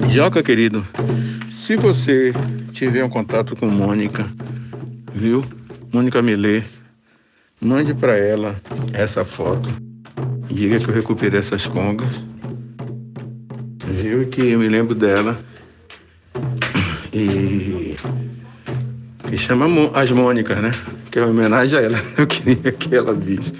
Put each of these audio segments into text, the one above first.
Joca, querido, se você tiver um contato com Mônica, viu? Mônica Milê, mande para ela essa foto. Diga que eu recuperei essas congas, viu? Que eu me lembro dela. E chama as Mônicas, né? Que é uma homenagem a ela. Eu queria que ela visse.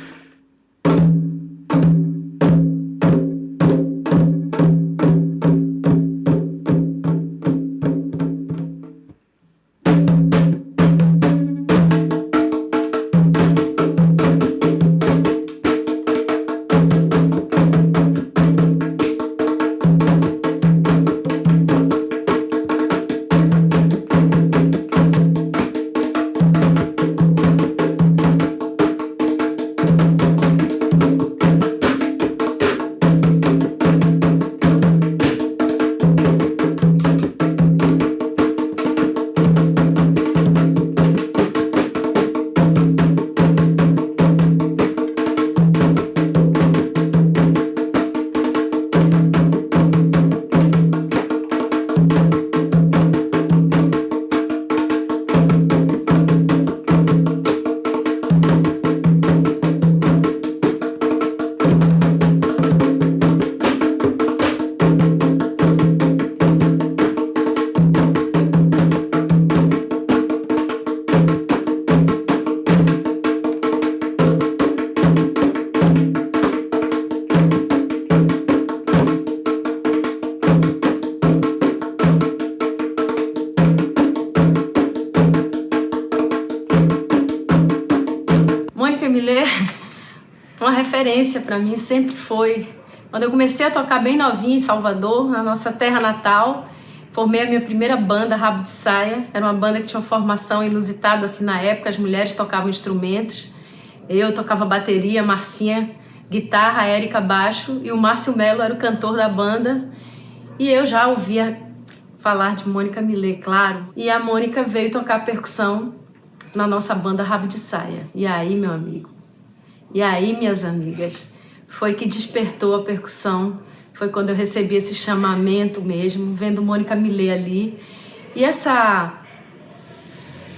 Mônica Milê, uma referência para mim, sempre foi. Quando eu comecei a tocar bem novinha em Salvador, na nossa terra natal, formei a minha primeira banda, Rabo de Saia. Era uma banda que tinha uma formação inusitada assim na época, as mulheres tocavam instrumentos. Eu tocava bateria, Marcinha, guitarra, a Érica baixo e o Márcio Melo era o cantor da banda. E eu já ouvia falar de Mônica Milê, claro. E a Mônica veio tocar percussão na nossa banda Rabo de Saia. E aí, meu amigo, e aí, minhas amigas, foi que despertou a percussão. Foi quando eu recebi esse chamamento mesmo, vendo Mônica Milê ali. E essa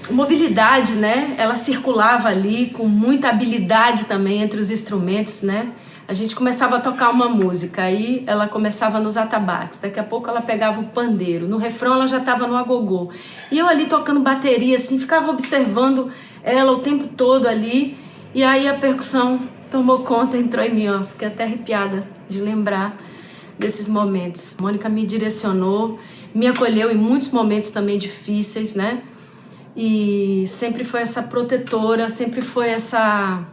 mobilidade, né? Ela circulava ali com muita habilidade também entre os instrumentos, né? A gente começava a tocar uma música, aí ela começava nos atabaques, daqui a pouco ela pegava o pandeiro, no refrão ela já estava no agogô. E eu ali tocando bateria, assim, ficava observando ela o tempo todo ali, e aí a percussão tomou conta, entrou em mim, ó, fiquei até arrepiada de lembrar desses momentos. A Mônica me direcionou, me acolheu em muitos momentos também difíceis, né? E sempre foi essa protetora, sempre foi essa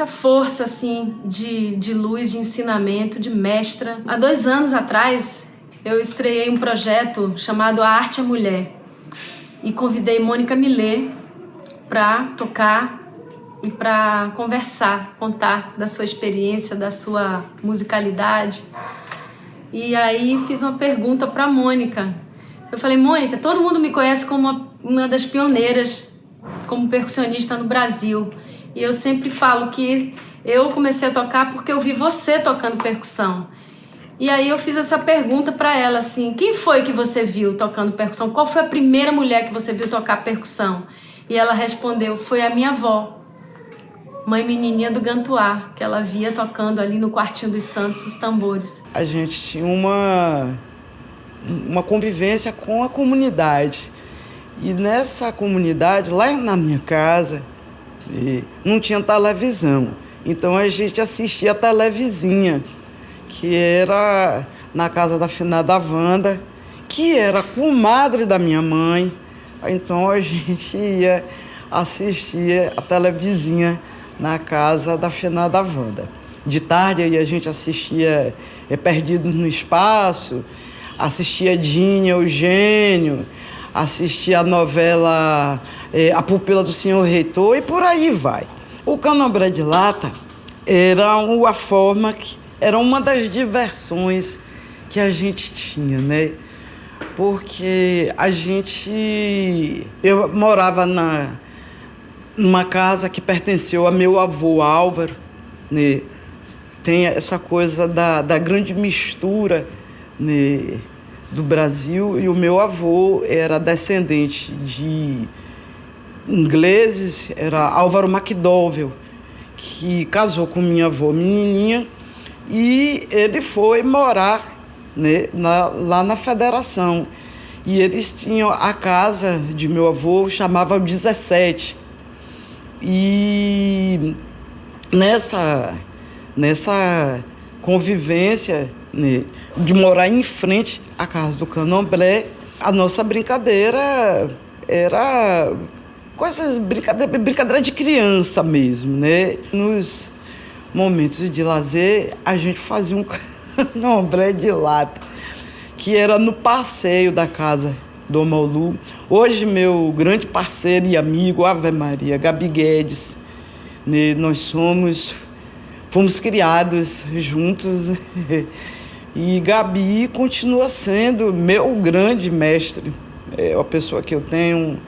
força assim de luz, de ensinamento, de mestra. Há 2 anos atrás eu estreiei um projeto chamado A Arte é Mulher e convidei Mônica Milê para tocar e para conversar, contar da sua experiência, da sua musicalidade. E aí fiz uma pergunta para Mônica. Eu falei, Mônica, todo mundo me conhece como uma das pioneiras como percussionista no Brasil. E eu sempre falo que eu comecei a tocar porque eu vi você tocando percussão. E aí eu fiz essa pergunta para ela, assim, quem foi que você viu tocando percussão? Qual foi a primeira mulher que você viu tocar percussão? E ela respondeu, foi a minha avó, mãe menininha do Gantuá, que ela via tocando ali no Quartinho dos Santos os tambores. A gente tinha uma convivência com a comunidade. E nessa comunidade, lá na minha casa, não tinha televisão, então a gente assistia a televizinha, que era na casa da finada Wanda, que era comadre da minha mãe. Então a gente ia assistir a televizinha na casa da finada Wanda. De tarde aí a gente assistia Perdidos no Espaço, assistia Dinha, Eugênio, assistia a novela A Pupila do Senhor Reitor e por aí vai. O Candomblé de Lata era uma forma que era uma das diversões que a gente tinha, né? Porque eu morava numa casa que pertenceu a meu avô Álvaro, né? Tem essa coisa da grande mistura, né? do Brasil, e o meu avô era descendente de ingleses, era Álvaro McDowell, que casou com minha avó menininha, e ele foi morar, né, lá na Federação. E eles tinham a casa de meu avô, chamava 17. E nessa convivência, né, de morar em frente à casa do Candomblé, a nossa brincadeira era brincadeira de criança mesmo, né? Nos momentos de lazer, a gente fazia um candomblé de lata, que era no passeio da casa do Maulu. Hoje, meu grande parceiro e amigo, Ave Maria, Gabi Guedes, né? Nós fomos criados juntos. E Gabi continua sendo meu grande mestre. É uma pessoa que eu tenho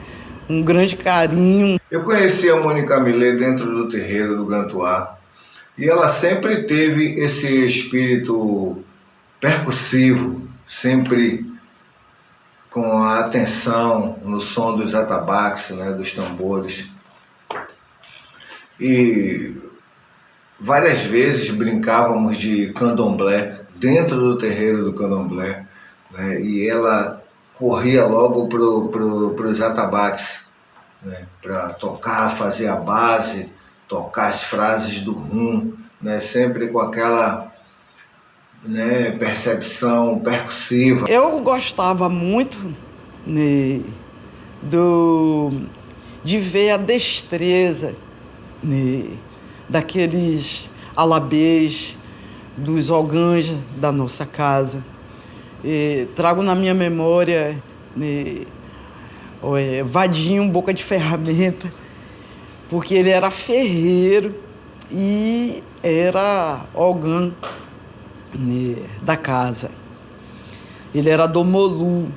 um grande carinho. Eu conheci a Mônica Millet dentro do terreiro do Gantuá, e ela sempre teve esse espírito percussivo, sempre com a atenção no som dos atabaques, né, dos tambores. E várias vezes brincávamos de candomblé dentro do terreiro do candomblé, né, e ela corria logo para os atabaques, né, para tocar, fazer a base, tocar as frases do rum, né, sempre com aquela, né, percepção percussiva. Eu gostava muito, né, de ver a destreza, né, daqueles alabês, dos ogãs da nossa casa. Trago na minha memória, né, Vadinho, boca de ferramenta, porque ele era ferreiro e era ogã, né, da casa. Ele era do Molu,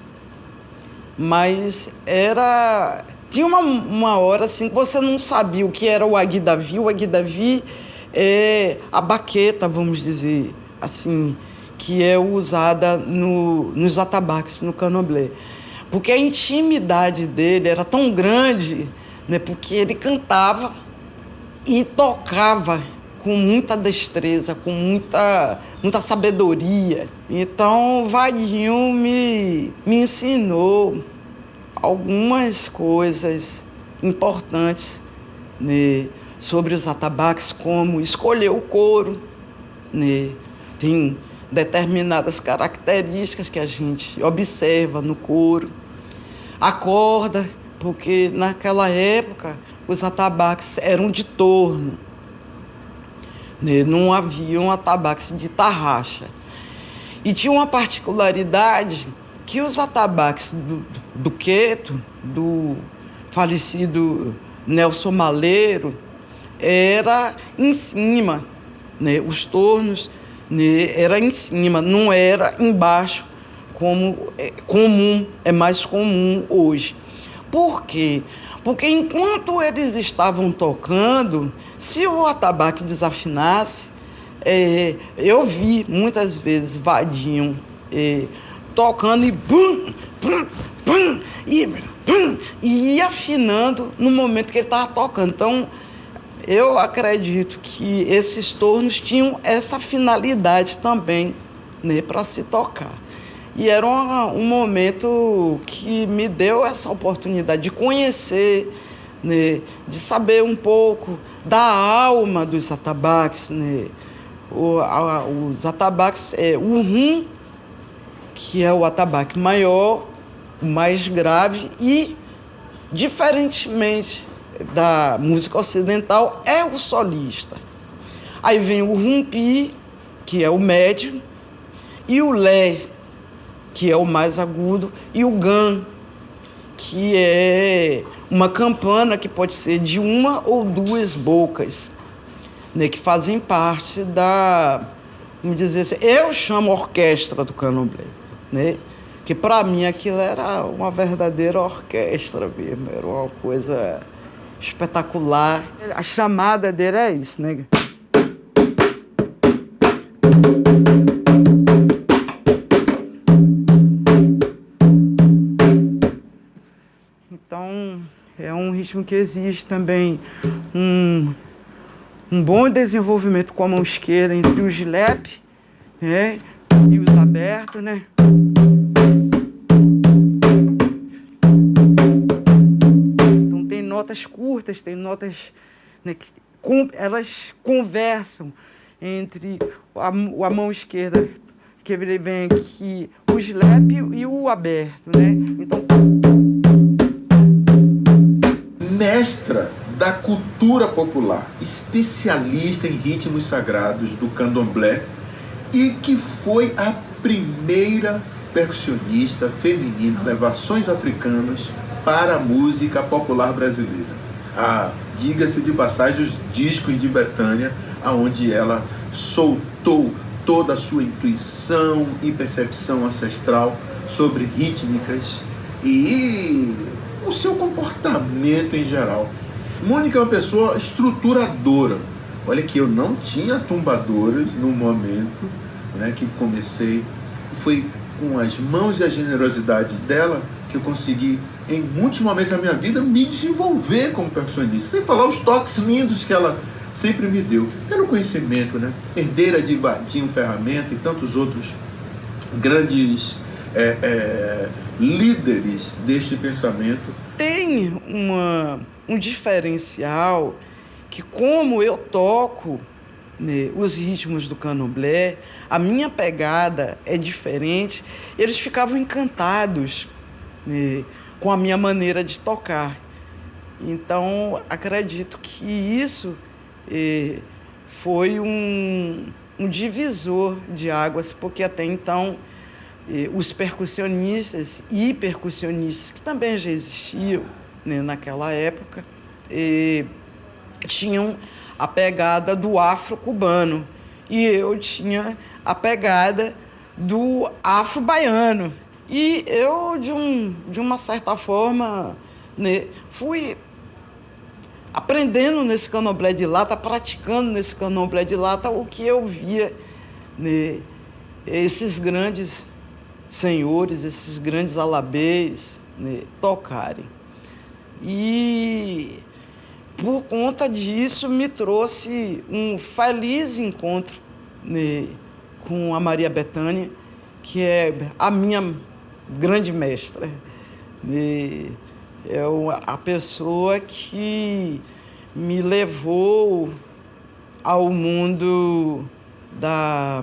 mas tinha uma hora assim que você não sabia o que era o Aguidavi. O Aguidavi é a baqueta, vamos dizer assim, que é usada nos atabaques, no candomblé. Porque a intimidade dele era tão grande, né, porque ele cantava e tocava com muita destreza, com muita sabedoria. Então, o Vadinho me ensinou algumas coisas importantes, né, sobre os atabaques, como escolher o couro, né? Tem determinadas características que a gente observa no couro. A corda, porque naquela época os atabaques eram de torno, né? Não haviam atabaques de tarraxa. E tinha uma particularidade que os atabaques do Queto, do falecido Nelson Maleiro, era em cima, né? Os tornos, né, era em cima, não era embaixo, como é comum, é mais comum hoje. Por quê? Porque enquanto eles estavam tocando, se o atabaque desafinasse, eu vi muitas vezes Vadinho tocando e bum, bum, bum, e ia afinando no momento que ele estava tocando. Então, eu acredito que esses tornos tinham essa finalidade também, né, para se tocar. E era um momento que me deu essa oportunidade de conhecer, né, de saber um pouco da alma dos atabaques, né. Os atabaques o rum, que é o atabaque maior, o mais grave, e, diferentemente da música ocidental, é o solista. Aí vem o rumpi, que é o médio, e o lé, que é o mais agudo, e o gan, que é uma campana que pode ser de uma ou duas bocas, né, que fazem parte da, vamos dizer assim, eu chamo orquestra do candomblé, né? Que para mim aquilo era uma verdadeira orquestra mesmo, era uma coisa espetacular. A chamada dele é isso, né? Então, é um ritmo que exige também um bom desenvolvimento com a mão esquerda entre o gilep, né, e os abertos, né? Então tem notas curtas, tem notas, né, que elas conversam entre a mão esquerda, que vem aqui, o gilep e o aberto, né? Então, mestra da cultura popular, especialista em ritmos sagrados do candomblé e que foi a primeira percussionista feminina a levar sons africanos para a música popular brasileira. Diga-se de passagem, os discos de Bethânia, onde ela soltou toda a sua intuição e percepção ancestral sobre rítmicas e o seu comportamento em geral. Mônica é uma pessoa estruturadora. Olha que eu não tinha tumbadoras no momento, né, que comecei. Foi com as mãos e a generosidade dela que eu consegui, em muitos momentos da minha vida, me desenvolver como percussionista. Sem falar os toques lindos que ela sempre me deu. Pelo conhecimento, né? Herdeira de Vadinho Ferramenta e tantos outros grandes líderes deste pensamento. Tem um diferencial que, como eu toco, né, os ritmos do candomblé, a minha pegada é diferente. Eles ficavam encantados, né, com a minha maneira de tocar. Então, acredito que isso foi um divisor de águas, porque até então os percussionistas e percussionistas, que também já existiam, né, naquela época, tinham a pegada do afro-cubano e eu tinha a pegada do afro-baiano. E eu, de uma certa forma, né, fui aprendendo nesse candomblé de lata, praticando nesse candomblé de lata o que eu via, né, esses grandes senhores, esses grandes alabês, né, tocarem. E por conta disso me trouxe um feliz encontro, né, com a Maria Bethânia, que é a minha grande mestra, né? É a pessoa que me levou ao mundo da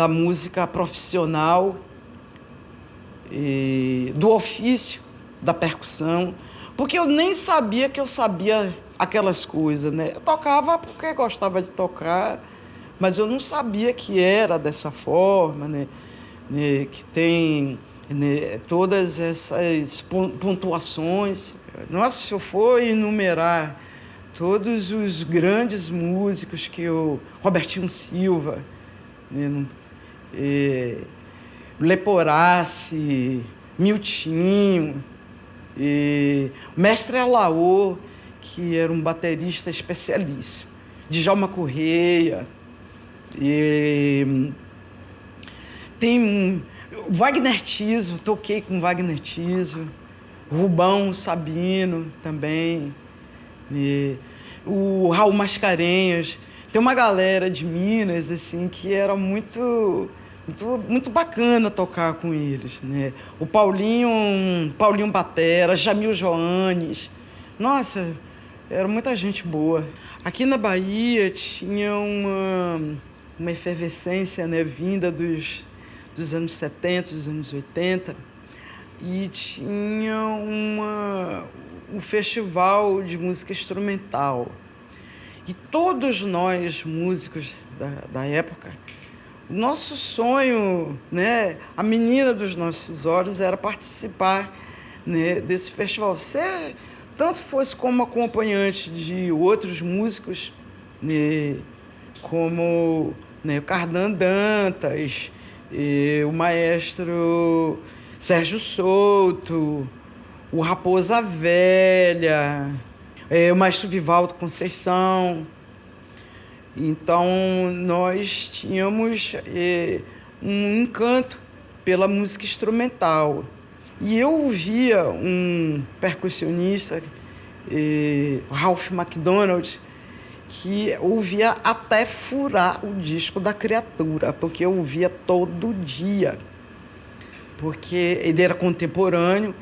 música profissional, do ofício da percussão, porque eu nem sabia que eu sabia aquelas coisas, né? Eu tocava porque gostava de tocar, mas eu não sabia que era dessa forma, né? Que tem, né, todas essas pontuações. Nossa, se eu for enumerar todos os grandes músicos que eu... Robertinho Silva, né, Leporace, Miltinho, Mestre Alaô, que era um baterista especialíssimo, Djalma Correia, tem Wagner Tiso, toquei com Wagner Tiso, Rubão Sabino também, o Raul Mascarenhas. Tem uma galera de Minas assim, que era muito bacana tocar com eles, né? O Paulinho Batera, Jamil Joanes. Nossa, era muita gente boa. Aqui na Bahia tinha uma efervescência, né, vinda dos anos 70, dos anos 80, e tinha um festival de música instrumental. E todos nós, músicos da época, o nosso sonho, né, a menina dos nossos olhos era participar, né, desse festival. Se tanto fosse como acompanhante de outros músicos, né, como, né, o Cardan Dantas, o maestro Sérgio Souto, o Raposa Velha, o maestro Vivaldo Conceição. Então, nós tínhamos um encanto pela música instrumental. E eu ouvia um percussionista, Ralph MacDonald, que eu ouvia até furar o disco da Criatura, porque eu ouvia todo dia. Porque ele era contemporâneo,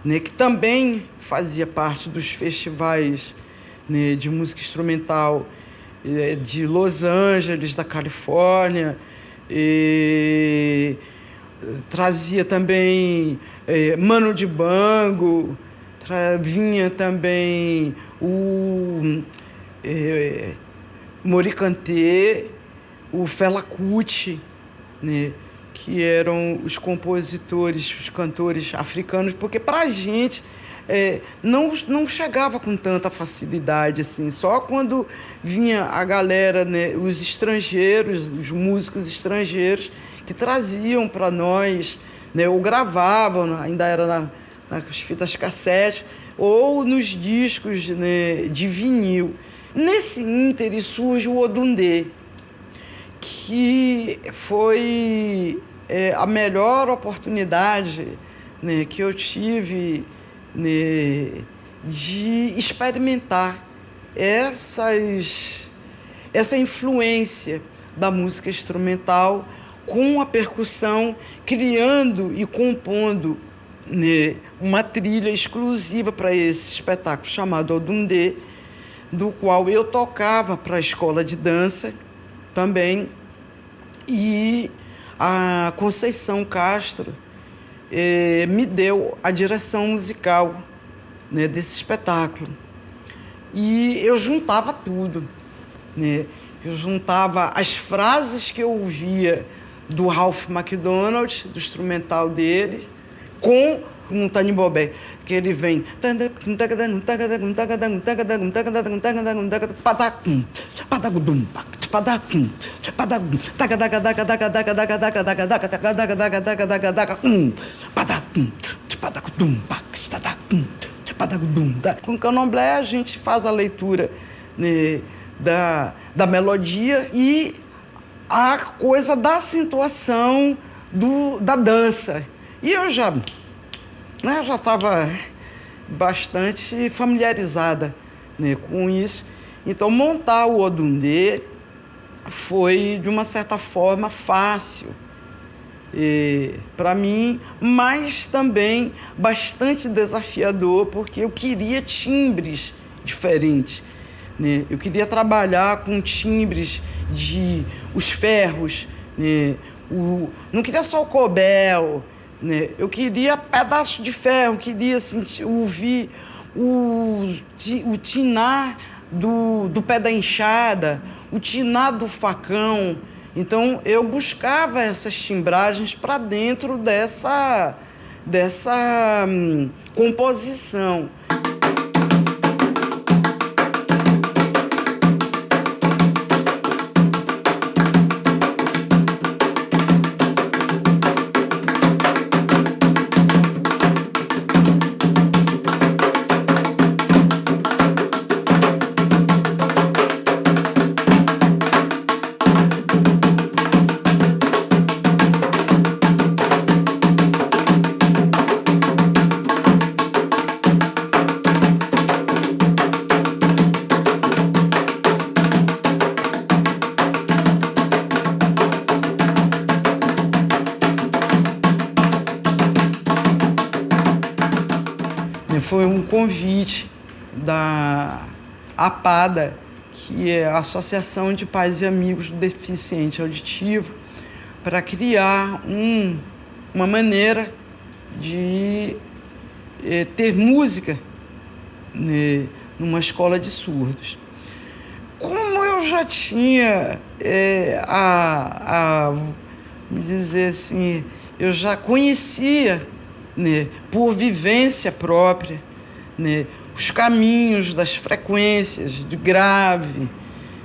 né, que também fazia parte dos festivais, né, de música instrumental de Los Angeles, da Califórnia, e trazia também Mano Dibango, vinha também o Morikante, o Fela Kuti, né, que eram os compositores, os cantores africanos, porque para a gente não chegava com tanta facilidade assim, só quando vinha a galera, né, os estrangeiros, os músicos estrangeiros, que traziam para nós, né, ou gravavam, ainda era nas fitas cassete, ou nos discos, né, de vinil. Nesse ínterim surge o Odundê, que foi a melhor oportunidade, né, que eu tive, né, de experimentar essa influência da música instrumental com a percussão, criando e compondo, né, uma trilha exclusiva para esse espetáculo chamado Odundê, do qual eu tocava para a escola de dança também, e a Conceição Castro me deu a direção musical, né, desse espetáculo. E eu juntava tudo, né? Eu juntava as frases que eu ouvia do Ralph MacDonald, do instrumental dele, com um Tani Bobé, que ele vem com o candomblé a gente faz a leitura, né, da melodia e a coisa da acentuação da dança. E eu já estava bastante familiarizada, né, com isso. Então, montar o Odundê foi, de uma certa forma, fácil para mim, mas também bastante desafiador, porque eu queria timbres diferentes, né? Eu queria trabalhar com timbres os ferros, né? Não queria só o cobel, né? Eu queria pedaço de ferro, queria ouvir o tinar do pé da enxada, o tinar do facão. Então, eu buscava essas timbragens para dentro dessa composição. Foi um convite da APADA, que é a Associação de Pais e Amigos do Deficiente Auditivo, para criar uma maneira de ter música, né, numa escola de surdos. Como eu já tinha, vamos dizer assim, eu já conhecia, né, por vivência própria, né, os caminhos das frequências de grave,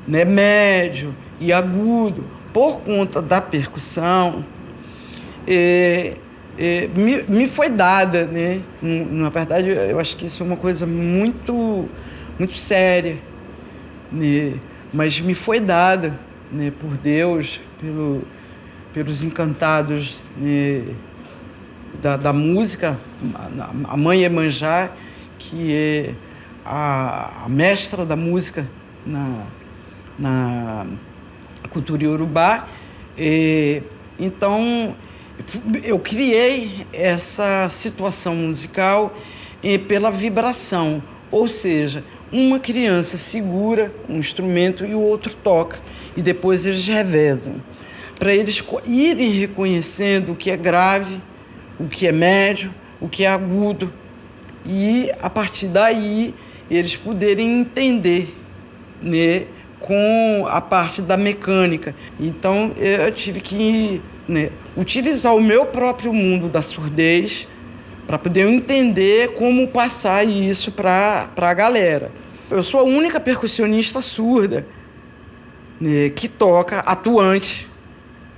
né, médio e agudo, por conta da percussão, me foi dada, né? Na verdade, eu acho que isso é uma coisa muito, muito séria, né? Mas me foi dada, né, por Deus, pelos encantados, né, da música, a mãe Iemanjá, que é a mestra da música na cultura iorubá. Então, eu criei essa situação musical pela vibração, ou seja, uma criança segura um instrumento e o outro toca, e depois eles revezam, para eles irem reconhecendo o que é grave, o que é médio, o que é agudo, e a partir daí eles poderem entender, né, com a parte da mecânica. Então eu tive que, né, utilizar o meu próprio mundo da surdez para poder entender como passar isso para a galera. Eu sou a única percussionista surda, né, que toca atuante,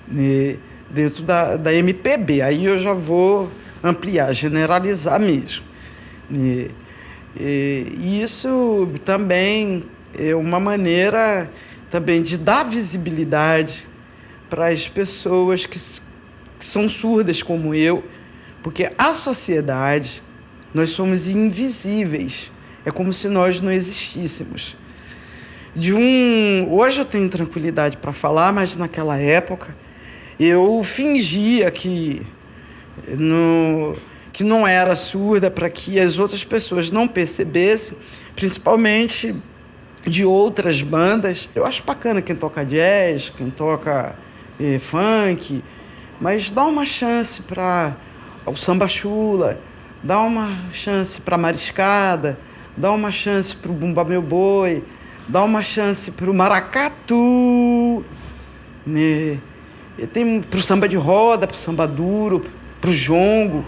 né, dentro da MPB. Aí eu já vou ampliar, generalizar mesmo. Né. E isso também é uma maneira também de dar visibilidade para as pessoas que são surdas como eu, porque a sociedade, nós somos invisíveis, é como se nós não existíssemos. Hoje eu tenho tranquilidade para falar, mas naquela época eu fingia que não era surda para que as outras pessoas não percebessem, principalmente de outras bandas. Eu acho bacana quem toca jazz, quem toca funk, mas dá uma chance para o samba chula, dá uma chance para a mariscada, dá uma chance para o bumba meu boi, dá uma chance para o maracatu, né? Tem para o samba de roda, para o samba duro, para o jongo,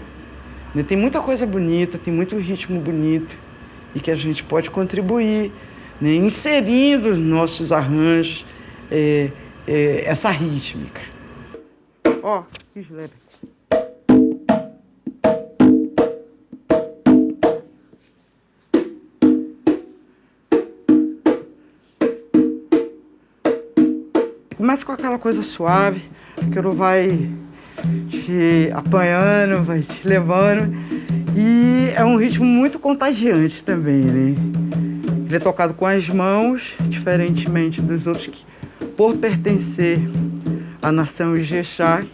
né? Tem muita coisa bonita, tem muito ritmo bonito e que a gente pode contribuir, né, inserindo nos nossos arranjos essa rítmica. Ó, que leve. Começa com aquela coisa suave, que ele vai te apanhando, vai te levando. E é um ritmo muito contagiante também, né? Ele é tocado com as mãos, diferentemente dos outros, que, por pertencer à nação Ijexá,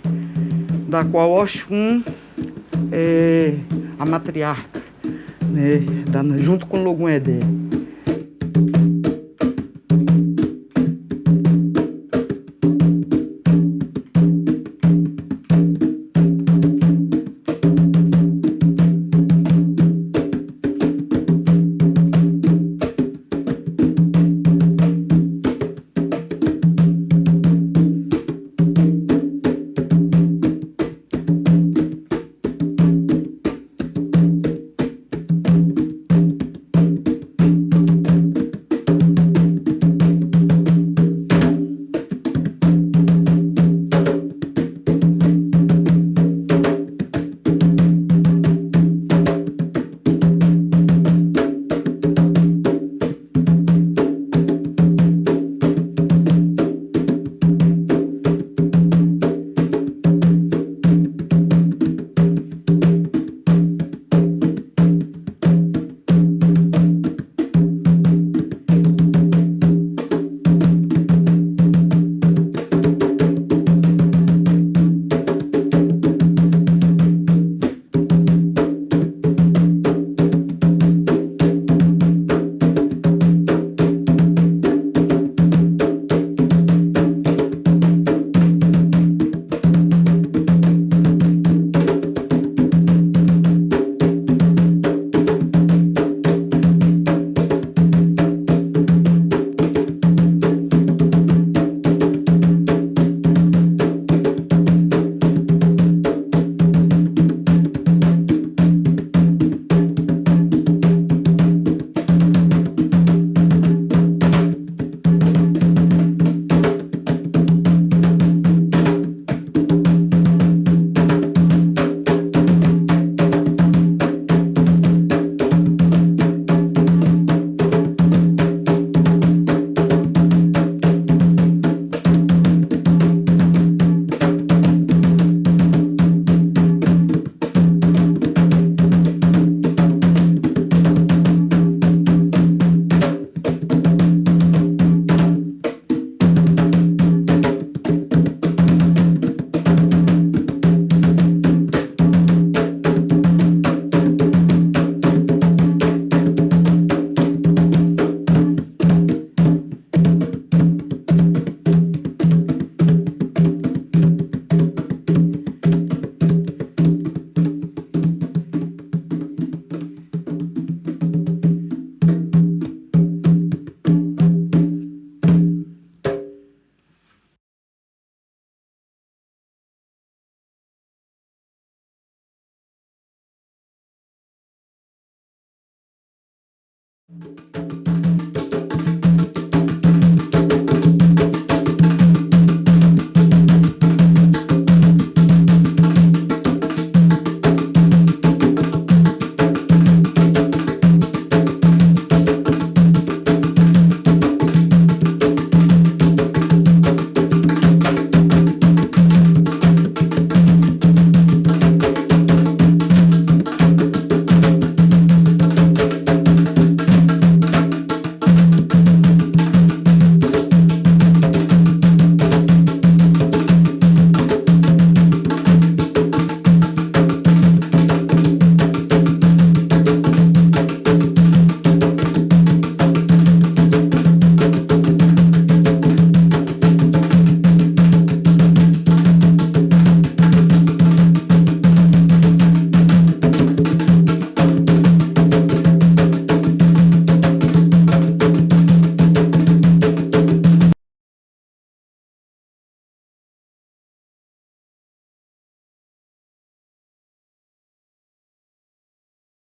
da qual Oxum é a matriarca, né? Junto com Logum-Edé.